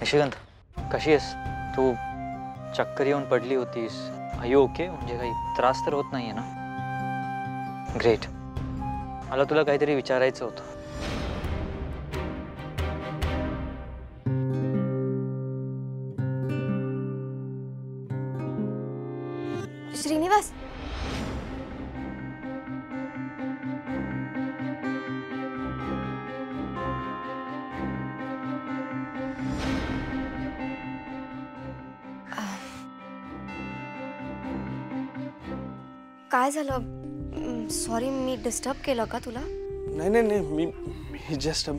निशिगंध, कशी आहेस तू? चक्कर येऊन पडली होतीस. Are you okay? म्हणजे काही त्रास तर होत नाहीये ना? ग्रेट. मला तुला काहीतरी विचारायचं होतं. श्रीनिवास, काय झालं? सॉरी, मी डिस्टर्ब केलं का तुला? नाही नाही नाही, मी जस्ट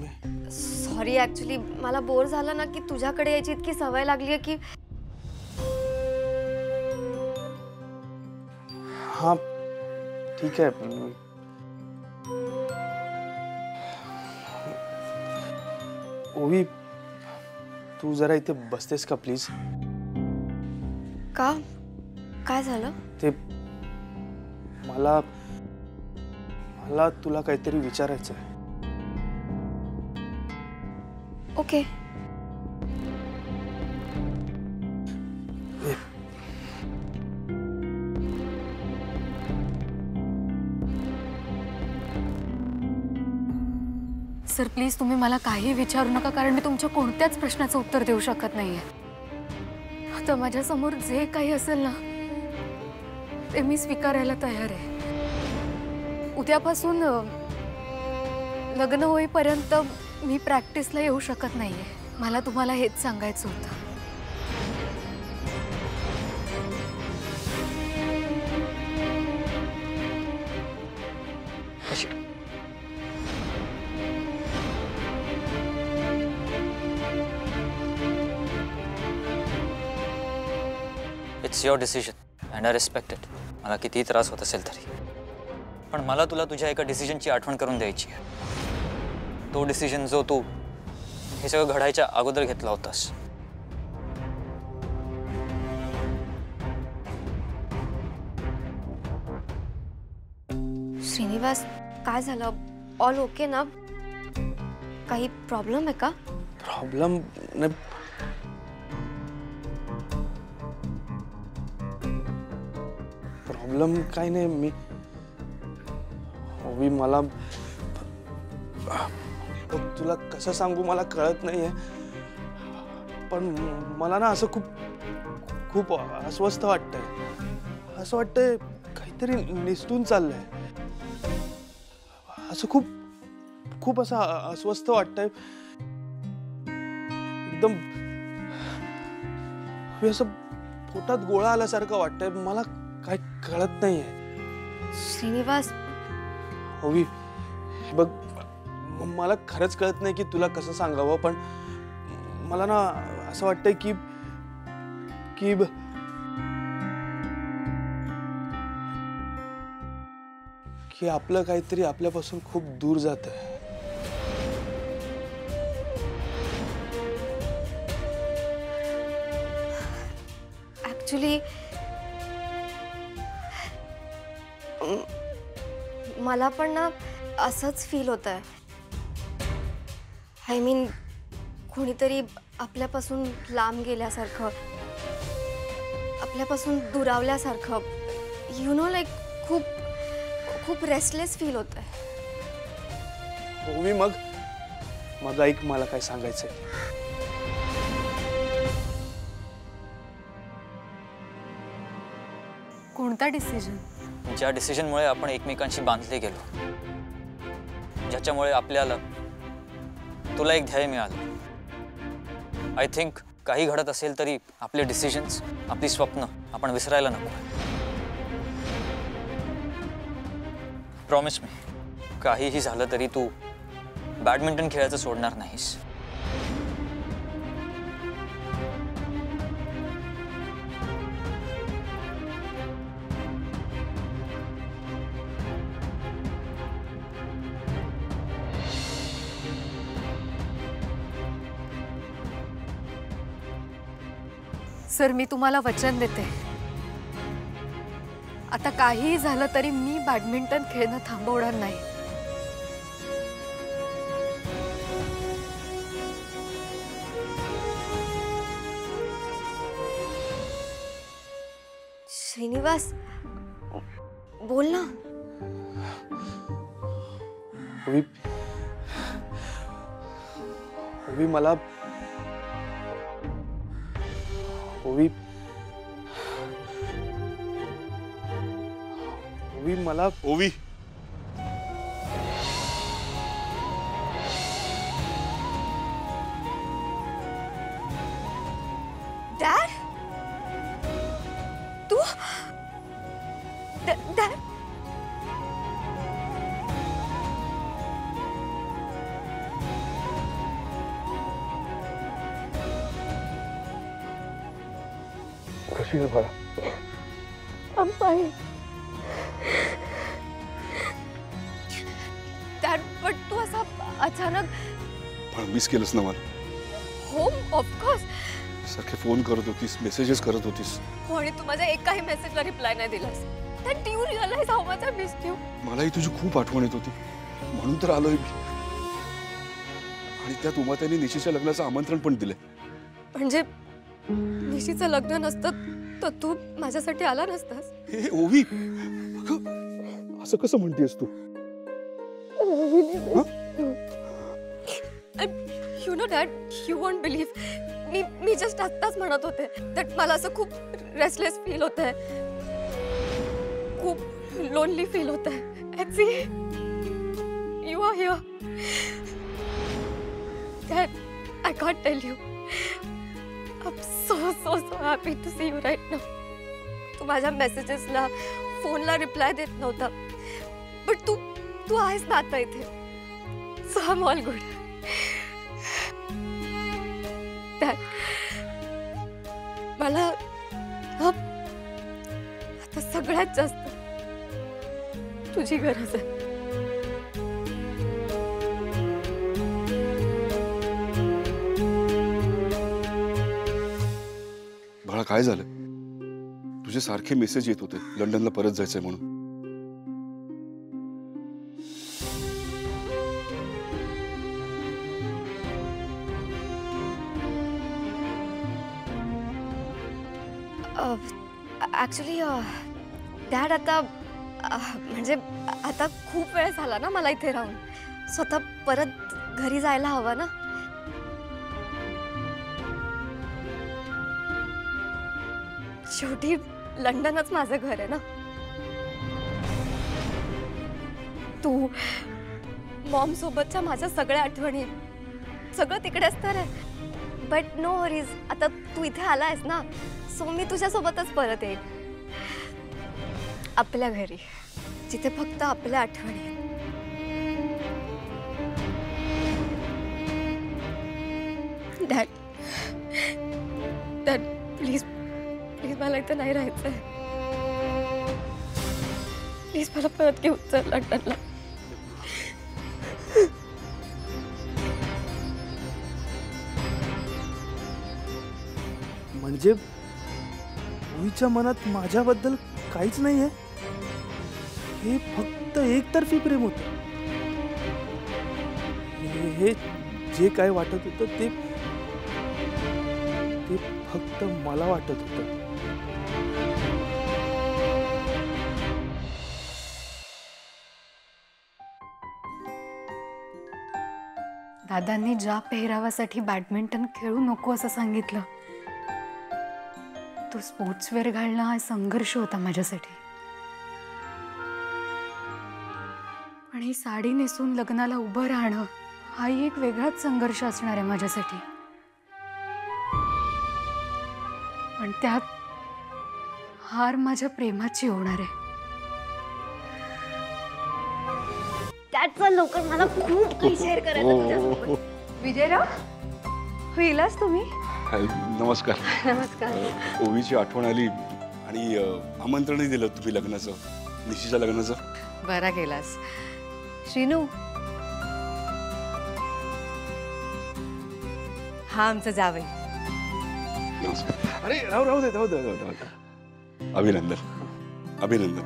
सॉरी, ॲक्च्युली मला बोर झालं ना की तुझ्याकडे यायची इतकी सवय लागली आहे की. हाँ ठीक है. ओवी, तू जरा इथे बसतेस का प्लीज? का? काय झालं? ते मला तुला काहीतरी विचारायचं आहे. ओके. सर प्लीज तुम्ही मला काही विचारू नका, कारण मी तुमच्या कोणत्याच प्रश्नाचं उत्तर देऊ शकत नाहीये. आता माझ्या समोर जे काही असेल ना ते मी स्वीकारायला तयार आहे. उद्यापासून लग्न होईपर्यंत मी प्रॅक्टिसला येऊ शकत नाहीये. मला तुम्हाला हेच सांगायचं होतं. It's your decision and I respect it. मला कितीही त्रास होत असेल तरी, पण मला तुला तुझ्या एका डिसिजनची आठवण करून द्यायची आहे. तो डिसिजन जो तू हे सगळं घडायच्या अगोदर घेतला होतास. श्रीनिवास, काय झालं? ऑल ओके ना? काही प्रॉब्लेम आहे का? प्रॉब्लेम नाही. प्रॉब्लेम काही नाही. मी ओवी, मला तुला कसं सांगू मला कळत नाहीये, पण मला ना असं खूप अस्वस्थ वाटतंय. असं वाटतंय काहीतरी निसटून चाललंय. असं खूप असं अस्वस्थ वाटतंय. एकदम असं पोटात गोळा आल्यासारखं वाटतंय. मला काय कळत नाहीये. श्रीनिवास, ओवी बघ, मला खरंच कळत नाही की तुला कसं सांगावं, पण मला ना असं वाटतंय की आपलं काहीतरी आपल्यापासून खूप दूर जातंय. ॲक्च्युली मला पण ना असंच फील होतंय. आय मीन, कोणीतरी आपल्यापासून लांब गेल्यासारखं, आपल्यापासून दुरावल्यासारखं. यु नो, लाईक खूप रेस्टलेस फील होतंय. ओवी, मग ऐक, मला काय सांगायचंय. कोणता डिसिजन? ज्या डिसिजनमुळे आपण एकमेकांशी बांधले गेलो, ज्याच्यामुळे आपल्याला तुला एक ध्येय मिळालं. आय थिंक काही घडत असेल तरी आपले डिसिजन्स, आपली स्वप्न आपण विसरायला नको. प्रॉमिस मी, काहीही झालं तरी तू बॅडमिंटन खेळायचं सोडणार नाहीस. सर, मी तुम्हाला वचन देते, आता काहीही झालं तरी मी बॅडमिंटन खेळणं थांबवणार नाही. श्रीनिवास बोल ना. ओवी ओवी मला ओवी ओवी मला ओवी डॅड तू डॅड कशी आहे बाळा? डॅड पण तू असा अचानक. पण मिस केलंस ना मला. हो ऑफकोर्स. सारखे फोन करत होतीस, मेसेजेस करत होतीस. हो आणि तू माझ्या एकाही मेसेजला रिप्लाय नाही दिलास. That you realize how much I missed you. मलाही तुझी खूप आठवण येत होती, म्हणून तर आलोय मी. आणि त्यात उमाताईंनी निशीच्या लग्नाचं आमंत्रण पण दिलंय. म्हणजे निशीचं लग्न नसतं तर तू माझ्यासाठी आला नसतास. हे ओवी, अगं, असं कसं म्हणतेस तू? You know dad, you won't believe. मी जस्ट आत्ताच म्हणत होते दॅट मला असं खूप रेस्टलेस फील होत आहे, खूप लोनली फील होत आहे. And see, you are here. Dad, I can't tell you. I'm so happy to see you right now. तू माझ्या मेसेजेसला, फोनला रिप्लाय देत नव्हता, बट तू आहेस ना आता इथे. So I'm all good. Dad, मला आता सगळ्यात जास्त तुझी गरज आहे. बाळा, काय झालं? तुझे सारखे मेसेज येत होते लंडनला परत जायचंय म्हणून. ॲक्च्युली डॅड आता म्हणजे आता खूप वेळ झाला ना मला इथे राहून. स्वतः परत घरी जायला हवं ना. शेवटी लंडनच माझं घर आहे ना. तू मॉम सोबतच्या माझ्या सगळ्या आठवणी सगळं तिकडेच तर आहे. बट नो वरीज, आता तू इथे आला आहेस ना, सो मी तुझ्यासोबतच परत येईल आपल्या घरी, जिथे फक्त आपल्या आठवणी आहेत. डॅड डॅड प्लीज प्लीज मला इथं नाही राहायचंय. प्लीज मला परत घेऊन चल लंडनला. म्हणजे ओवीच्या मनात माझ्याबद्दल काहीच नाहीये? हे फक्त एकतर्फी प्रेम होतं. हे जे काय वाटत होतं ते फक्त मला वाटत होतं. दादांनी ज्या पेहरावासाठी बॅडमिंटन खेळू नको असं सांगितलं, तो स्पोर्ट्सवेअर घालणं हा संघर्ष होता माझ्यासाठी. पण ही साडी नेसून लग्नाला उभं राहणं हाही एक वेगळाच संघर्ष असणार आहे माझ्यासाठी. पण त्यात हार माझ्या प्रेमाची होणार आहे. त्याचं लवकर मला खूप काही शेअर करायचं तुझ्यासोबत. विजयराव, होईलच तुम्ही? नमस्कार. नमस्कार. ओवीची आठवण आली आणि आमंत्रणही दिलं तुम्ही लग्नाचं, निशीच्या लग्नाचं. बरा केलास. श्रीनू, हा आमचं जावई. नमस्कार. अरे राहू दे. अभिनंदन अभिनंदन.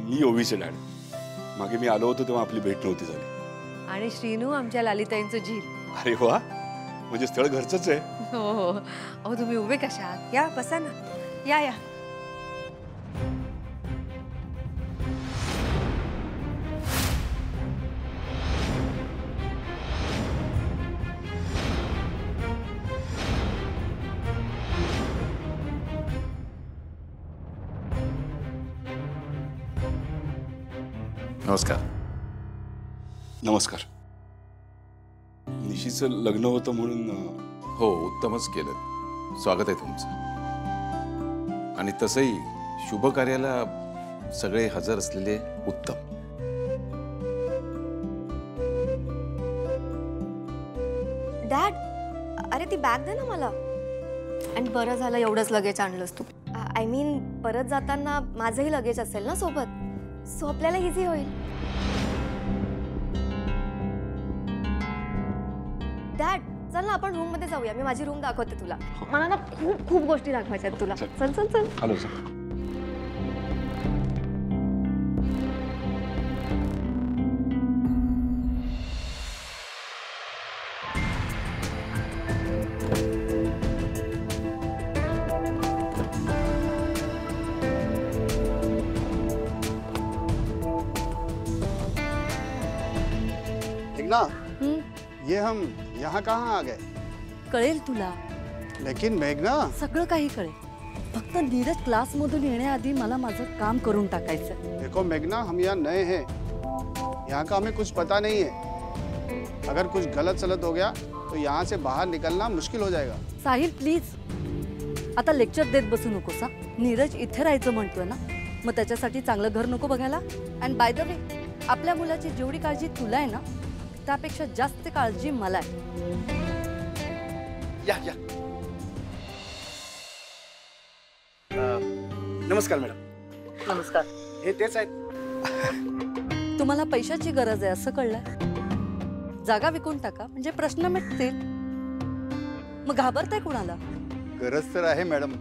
मी ओवीचे डॅड. मागे मी आलो होतो तेव्हा आपली भेट नव्हती झाली. आणि श्रीनू आमच्या लालिताईंचं झील. अरे वा, म्हणजे स्थळ घरचंच आहे. हो हो. अहो तुम्ही उभे कशात? या बसा ना. या या. नमस्कार. नमस्कार. निशीचं लग्न होतं म्हणून हो, उत्तमच केलं. स्वागत आहे तुमचं. आणि तसंही शुभ कार्याला सगळे हजर असलेले उत्तम. डॅड, अरे ती बॅग दे ना मला. आणि बरं झालं एवढंच लगेच आणलंस तू. आय मीन परत जाताना माझंही लगेच असेल ना सोबत, सो आपल्याला इझी होईल. डॅड चल ना आपण रूम मध्ये जाऊया. मी माझी रूम दाखवते तुला. मला ना खूप खूप गोष्टी दाखवायच्या आहेत तुला. चल चल चल. आलो सर. मेघना, ये हम यहाँ कहाँ आ गए? कळेल तुला, लेकिन मेघना, सगळं काही कळेल. फक्त नीरज क्लासमधून येण्याआधी मला माझं काम करून टाकायचं. देखो मेघना, हम यहाँ नए हैं, यहाँ का हमें कुछ पता नहीं है. अगर कुछ गलत सलत हो गया तो यहाँ से बाहर निकलना मुश्किल हो जाएगा. साहिल प्लीज, आता लेक्चर देत बसू नकोस हा. नीरज इथे राहायचं म्हणतोय ना, मग त्याच्यासाठी चांगलं घर नको बघायला. अँड बाय द वे, आपल्या मुलाची जेवढी काळजी तुला आहे ना, त्यापेक्षा जास्त काळजी मला आहे. या या. नमस्कार मॅडम. नमस्कार. हे तेच आहेत. तुम्हाला पैशाची गरज आहे असं कळलंय. जागा विकून टाका म्हणजे प्रश्न मिटतील. मग घाबरताय कुणाला? गरज तर आहे मॅडम,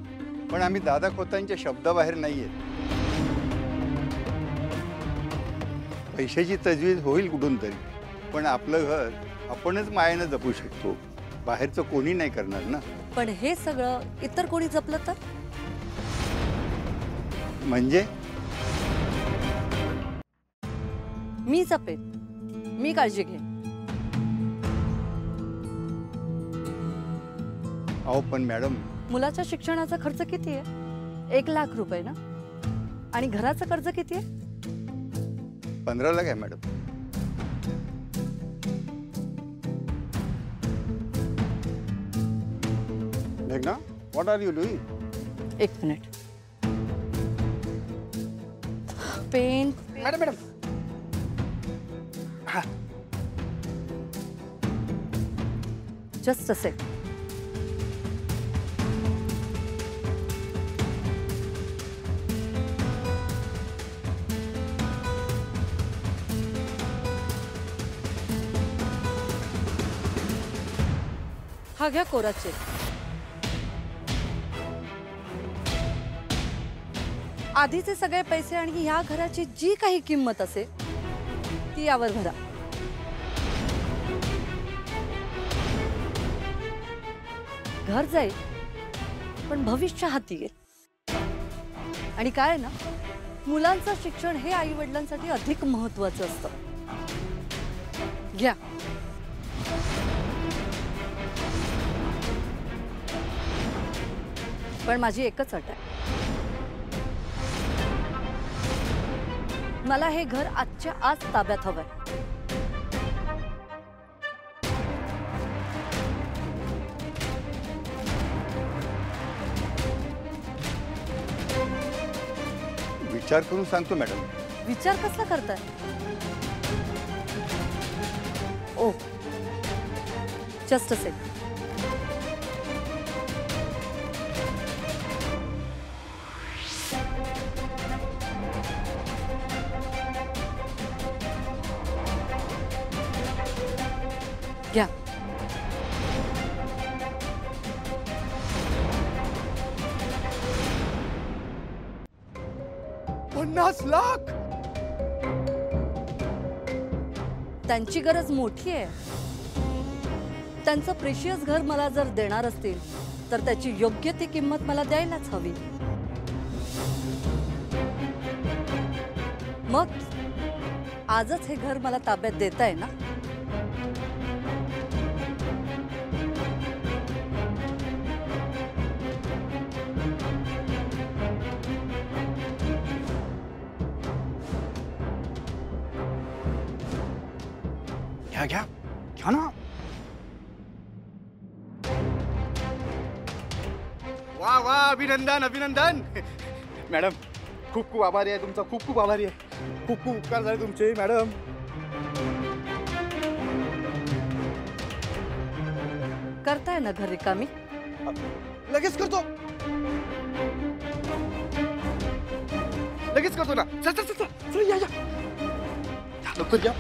पण आम्ही दादा खोतांच्या शब्दाबाहेर नाहीये. पैशाची तजवीज होईल कुठून तरी, पण आपलं घर आपणच मायेनं जपू शकतो. बाहेरचं कोणी नाही करणार ना. पण हे सगळं इतर कोणी जपलं तर? म्हणजे मी जपेन, मी काळजी घेईन. अहो पण मॅडम, मुलाच्या शिक्षणाचा खर्च किती आहे? 1 लाख रुपये ना. आणि घराचं कर्ज किती आहे? 15 लाख आहे मॅडम. मेघना, what are you doing? 1 minute. Pen. Madam madam. Just असे. हा घ्या कोरा चेक. आधीचे सगळे पैसे आणि ह्या घराची जी काही किंमत असेल ती यावर भरा. घर जाईल पण भविष्य हाती येईल. आणि काय ना, मुलांचं शिक्षण हे आई वडिलांसाठी अधिक महत्वाचं असतं. घ्या. पण माझी एकच अट आहे, मला हे घर आजच्या आज ताब्यात हवंय. विचार करून सांगतो मॅडम. विचार कसला करताय? ओ, जस्ट अ सेकंड. घ्या. 50 लाख. त्यांची गरज मोठी आहे. त्यांचं प्रेशियस घर मला जर देणार असतील तर त्याची योग्य ती किंमत मला द्यायलाच हवी. मग आजच हे घर मला ताब्यात देताय ना? घ्या घ्या घ्या ना. वा वा, अभिनंदन अभिनंदन. मॅडम खूप खूप आभारी आहे तुमचा, खूप खूप आभारी आहे. खूप खूप उपकार झाले तुमचे मॅडम. करताय ना घर रिकामी? लगेच करतो, लगेच करतो ना. चल चल चल चल, या या लवकर या.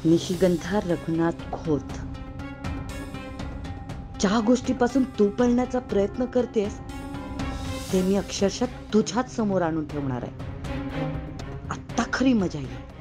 निशिगंधा रघुनाथ खोत, ज्या गोष्टीपासून तू पळण्याचा प्रयत्न करतेस ते मी अक्षरशः तुझ्याच समोर आणून ठेवणार आहे. आत्ता खरी मजा येईल.